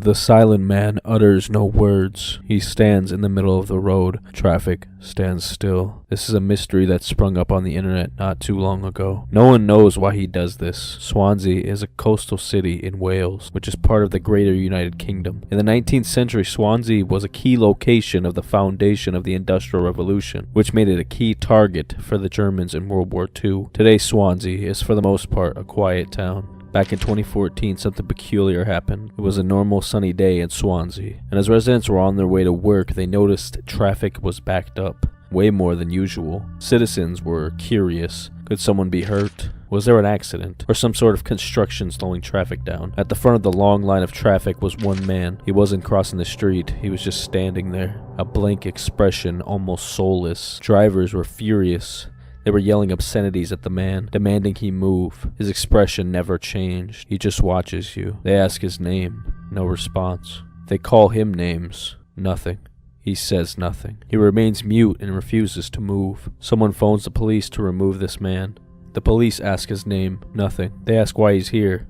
The silent man utters no words. He stands in the middle of the road. Traffic stands still. This is a mystery that sprung up on the internet not too long ago. No one knows why he does this. Swansea is a coastal city in Wales, which is part of the Greater United Kingdom. In the 19th century, Swansea was a key location of the foundation of the Industrial Revolution, which made it a key target for the Germans in World War II. Today, Swansea is for the most part a quiet town. Back in 2014, something peculiar happened. It was a normal sunny day in Swansea, and as residents were on their way to work, they noticed traffic was backed up, way more than usual. Citizens were curious. Could someone be hurt? Was there an accident? Or some sort of construction slowing traffic down? At the front of the long line of traffic was one man. He wasn't crossing the street, he was just standing there. A blank expression, almost soulless. Drivers were furious. They were yelling obscenities at the man, demanding he move. His expression never changed. He just watches you. They ask his name. No response. They call him names. Nothing. He says nothing. He remains mute and refuses to move. Someone phones the police to remove this man. The police ask his name. Nothing. They ask why he's here.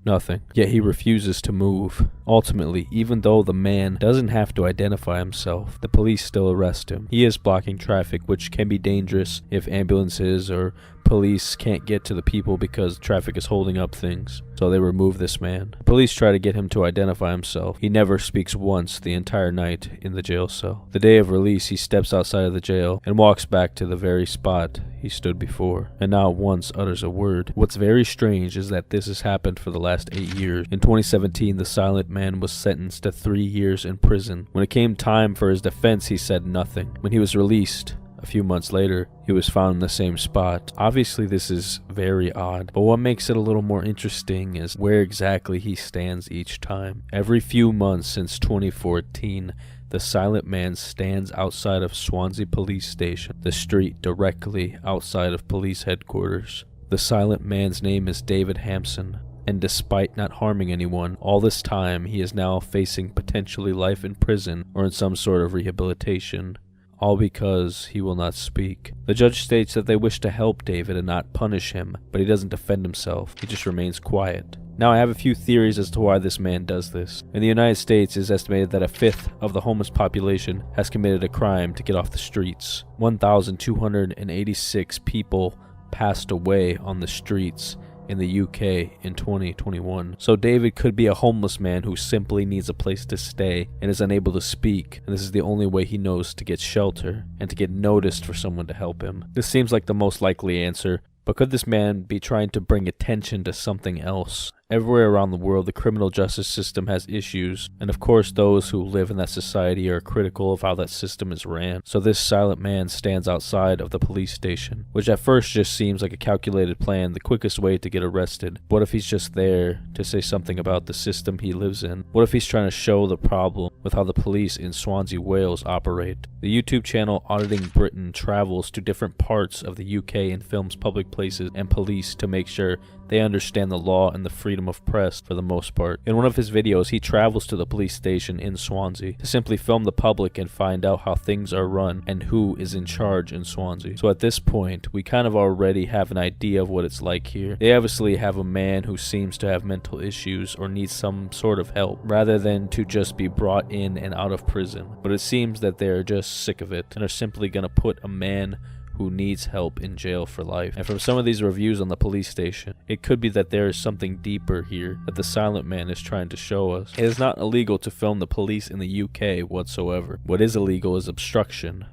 Nothing. Yet he refuses to move. Ultimately, even though the man doesn't have to identify himself, the police still arrest him. He is blocking traffic, which can be dangerous if ambulances or police can't get to the people because traffic is holding up things. So they remove this man. The police try to get him to identify himself. He never speaks once the entire night in the jail cell. The day of release, he steps outside of the jail and walks back to the very spot he stood before, and not once utters a word. What's very strange is that this has happened for the last 8 years. In 2017, the silent man was sentenced to 3 years in prison. When it came time for his defense, he said nothing. When he was released, a few months later, he was found in the same spot. Obviously, this is very odd, but what makes it a little more interesting is where exactly he stands each time. Every few months since 2014, the silent man stands outside of Swansea Police Station, the street directly outside of police headquarters. The silent man's name is David Hampson, and despite not harming anyone, all this time he is now facing potentially life in prison or in some sort of rehabilitation. All because he will not speak. The judge states that they wish to help David and not punish him, but he doesn't defend himself. He just remains quiet. Now, I have a few theories as to why this man does this. In the United States, it is estimated that a fifth of the homeless population has committed a crime to get off the streets. 1,286 people passed away on the streets in the UK in 2021. So David could be a homeless man who simply needs a place to stay and is unable to speak, and this is the only way he knows to get shelter and to get noticed for someone to help him. This seems like the most likely answer, but could this man be trying to bring attention to something else? Everywhere around the world, the criminal justice system has issues, and of course those who live in that society are critical of how that system is ran. So this silent man stands outside of the police station, which at first just seems like a calculated plan, the quickest way to get arrested. What if he's just there to say something about the system he lives in? What if he's trying to show the problem with how the police in Swansea, Wales operate? The YouTube channel Auditing Britain travels to different parts of the UK and films public places and police to make sure they understand the law and the freedom of press for the most part. In one of his videos, he travels to the police station in Swansea to simply film the public and find out how things are run and who is in charge in Swansea. So at this point, we kind of already have an idea of what it's like here. They obviously have a man who seems to have mental issues or needs some sort of help, rather than to just be brought in and out of prison. But it seems that they're just sick of it and are simply going to put a man who needs help in jail for life. And from some of these reviews on the police station, it could be that there is something deeper here that the silent man is trying to show us. It is not illegal to film the police in the UK whatsoever. What is illegal is obstruction.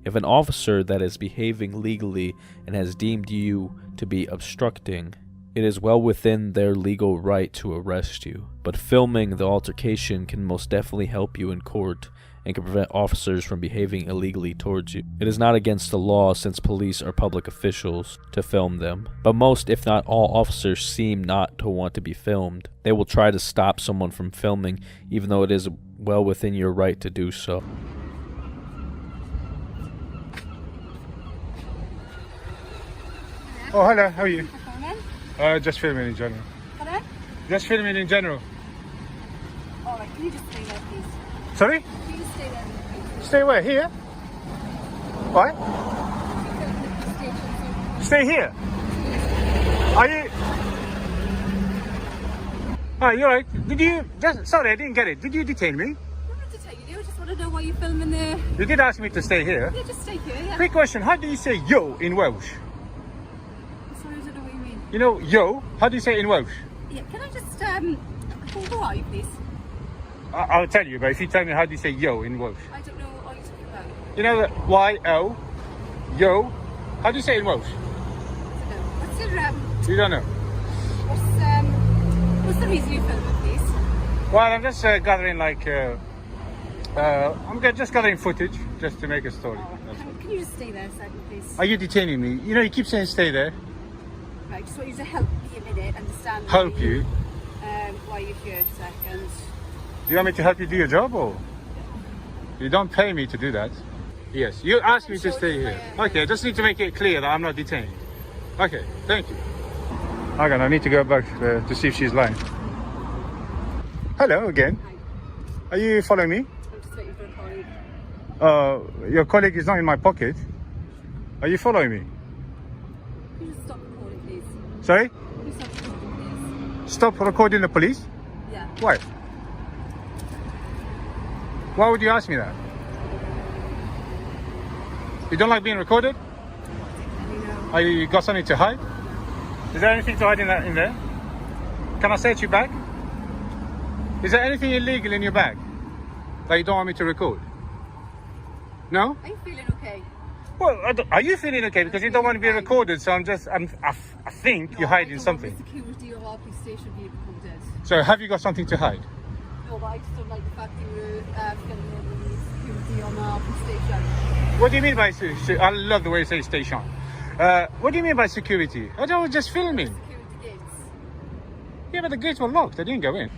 If an officer that is behaving legally and has deemed you to be obstructing, it is well within their legal right to arrest you. But filming the altercation can most definitely help you in court and can prevent officers from behaving illegally towards you. It is not against the law, since police are public officials, to film them. But most, if not all, officers seem not to want to be filmed. They will try to stop someone from filming, even though it is well within your right to do so. Oh, hello, how are you? Pardon? Just filming in general. Pardon? Just filming in general. Alright, can you just stay there, please? Sorry? Can you stay there, please? Stay where? Here? Why? Stay here? Are you... Oh, you're right. Did you just? Sorry, I didn't get it. Did you detain me? I wanted to take you. I just want to know why you're filming there. You did ask me to stay here. Yeah, just stay here. Yeah. Quick question: how do you say yo in Welsh? Sorry, I don't know what you mean. You know yo. How do you say it in Welsh? Yeah, can I just who are you, please? I'll tell you, but if you tell me how do you say yo in Welsh? I don't know what you're talking about. You know the Y-O, yo. How do you say it in Welsh? I don't know. What's your You don't know. what's the reason you're filming, please? Well, I'm just gathering just gathering footage just to make a story. That's all. Can you just stay there a second, please? Are you detaining me? You know, you keep saying stay there. Right, just want you to help me a minute, understand. Help you? Why you're here a second. Do you want me to help you do your job, or you don't pay me to do that? Yes, you asked me to stay here. Okay, I just need to make it clear that I'm not detained. Okay, thank you. Hang on, I need to go back to see if she's lying. Hello again. Hi. Are you following me? I'm just waiting for a colleague. Your colleague is not in my pocket. Are you following me? Can you just stop recording, please? Sorry? Can you stop recording, please? Stop recording the police? Yeah. Why? Why would you ask me that? You don't like being recorded? Are you got something to hide? Is there anything to hide in there? Can I search your bag? Is there anything illegal in your bag that you don't want me to record? No? Are you feeling okay? Well, are you feeling okay? Because you don't want to be recorded, so I think you're hiding something. The security of our police station being recorded. So have you got something to hide? No, but I just don't like the fact you were filming the security on our police station. What do you mean by I love the way you say station. What do you mean by security? I was just filming. Security gates. Yeah, but the gates were locked. I didn't go in.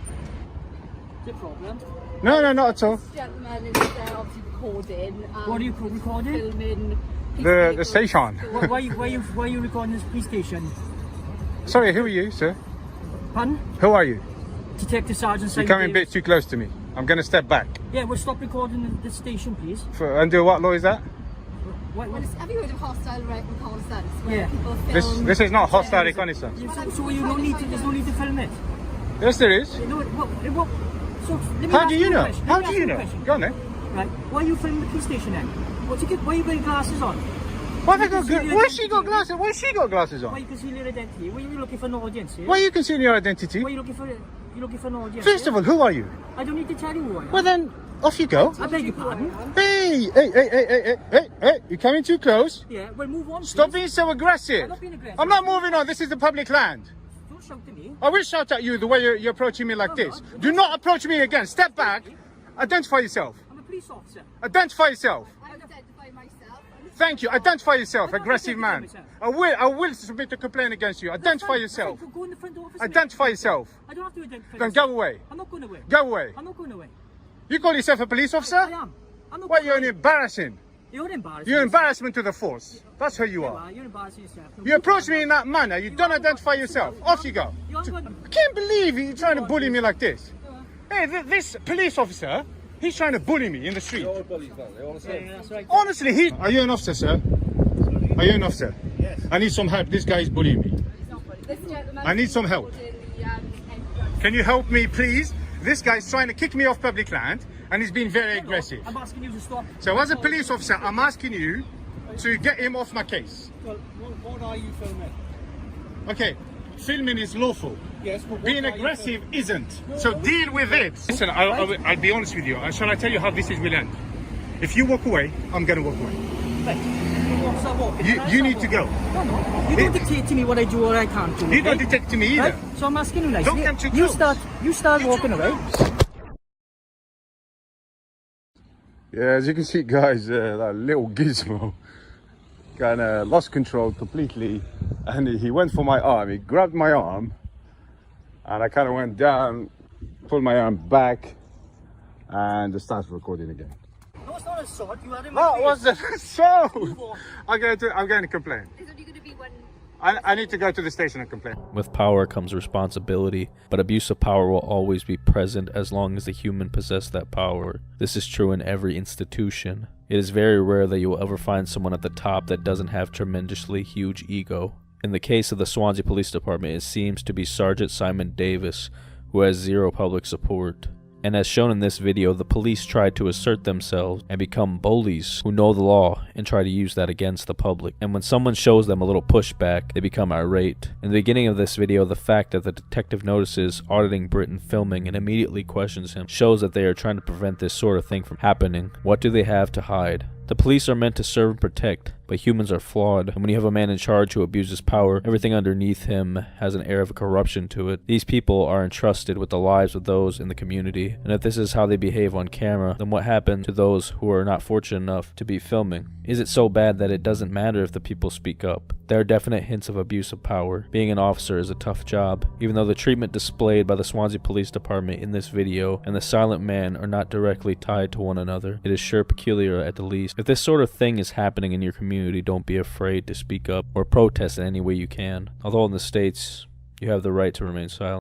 The problem. No, not at all. This gentleman is obviously recording. What are you recording? Filming. The station. Why are you recording this police station? Sorry, who are you, sir? Pardon? Who are you? Detective Sergeant You're Simon coming a Davis. bit too close to me. I'm going to step back. Yeah, well, stop recording the station, please. Under what law is that? Have you heard of hostile reconnaissance? Where Yeah. people film. This is not hostile reconnaissance. So you don't need to. There's no need to film it. Yes, there is. You know what? So let me How ask do you a know? question. How Let me do ask you a know? question. Go on then. Right. Why are you filming the police station then? Why are you wearing glasses on? Why she got glasses? Why she got glasses Why on? you conceal your identity? Why are you looking for an audience here? Why are you concealing your identity? Why are you looking for? You looking for an audience? First here? of all, who are you? I don't need to tell you who I am. Well then, off you go. I beg your pardon. Hey! You're coming too close. Yeah. Well, move on. Stop please. being so aggressive. I'm not being aggressive. I'm not moving on. This is the public land. Don't shout at me. I will shout at you the way you're approaching me like this. Do not approach me again. Step back. Identify yourself. I'm a police officer. Identify yourself. I identify myself. Thank you. Identify yourself. I'm not Aggressive man. identifying I will submit a complaint against you. Identify yourself. Go in the front office. Identify yourself. I don't have to identify. Then myself. go away. I'm not going away. Go away. I'm not going away. You call yourself a police I officer? am. I'm not Well, going you're away. embarrassing. You're embarrassing. You're yourself. embarrassment to the force. That's who you You are. are. You're embarrassing yourself. You approach me in that manner. You don't identify yourself. Off you go. You aren't going. I can't believe you're trying to bully me like this. Hey, this police officer, he's trying to bully me in the street. Yeah, that's right. Honestly, Are you an officer, sir? Are you an officer? Yes. I need some help. This guy is bullying me. This gentleman I need some help. recording the, entrance. Can you help me, please? This guy's trying to kick me off public land, and he's being very aggressive. I'm asking you to stop. So as a police officer, I'm asking you to get him off my case. Well, what are you filming? Okay, filming is lawful. Yes, but what Being are you aggressive isn't. So deal with it. Listen, I'll be honest with you. Shall I tell you how this will end? If you walk away, I'm going to walk away. You need to go. No. You don't dictate to me what I do or I can't do. You don't okay? detect to me either. Right? So I'm asking you nicely. Don't come too You close. start walking away. Yeah, as you can see, guys, that little gizmo kind of lost control completely, and he went for my arm. He grabbed my arm, and I kind of went down, pulled my arm back, and just started recording again. No, it's not assault. You had him. in That the was face. the so. I'm going to complain. There's only going to be one. I need to go to the station and complain. With power comes responsibility, but abuse of power will always be present as long as the human possess that power. This is true in every institution. It is very rare that you will ever find someone at the top that doesn't have tremendously huge ego. In the case of the Swansea Police Department, it seems to be Sergeant Simon Davis, who has zero public support. And as shown in this video, the police try to assert themselves and become bullies who know the law and try to use that against the public. And when someone shows them a little pushback, they become irate. In the beginning of this video, the fact that the detective notices Auditing Britain filming and immediately questions him shows that they are trying to prevent this sort of thing from happening. What do they have to hide? The police are meant to serve and protect, but humans are flawed, and when you have a man in charge who abuses power, everything underneath him has an air of corruption to it. These people are entrusted with the lives of those in the community, and if this is how they behave on camera, then what happened to those who are not fortunate enough to be filming? Is it so bad that it doesn't matter if the people speak up? There are definite hints of abuse of power. Being an officer is a tough job, even though the treatment displayed by the Swansea Police Department in this video and the silent man are not directly tied to one another. It is sure peculiar at the least. If this sort of thing is happening in your community, don't be afraid to speak up or protest in any way you can. Although in the States, you have the right to remain silent.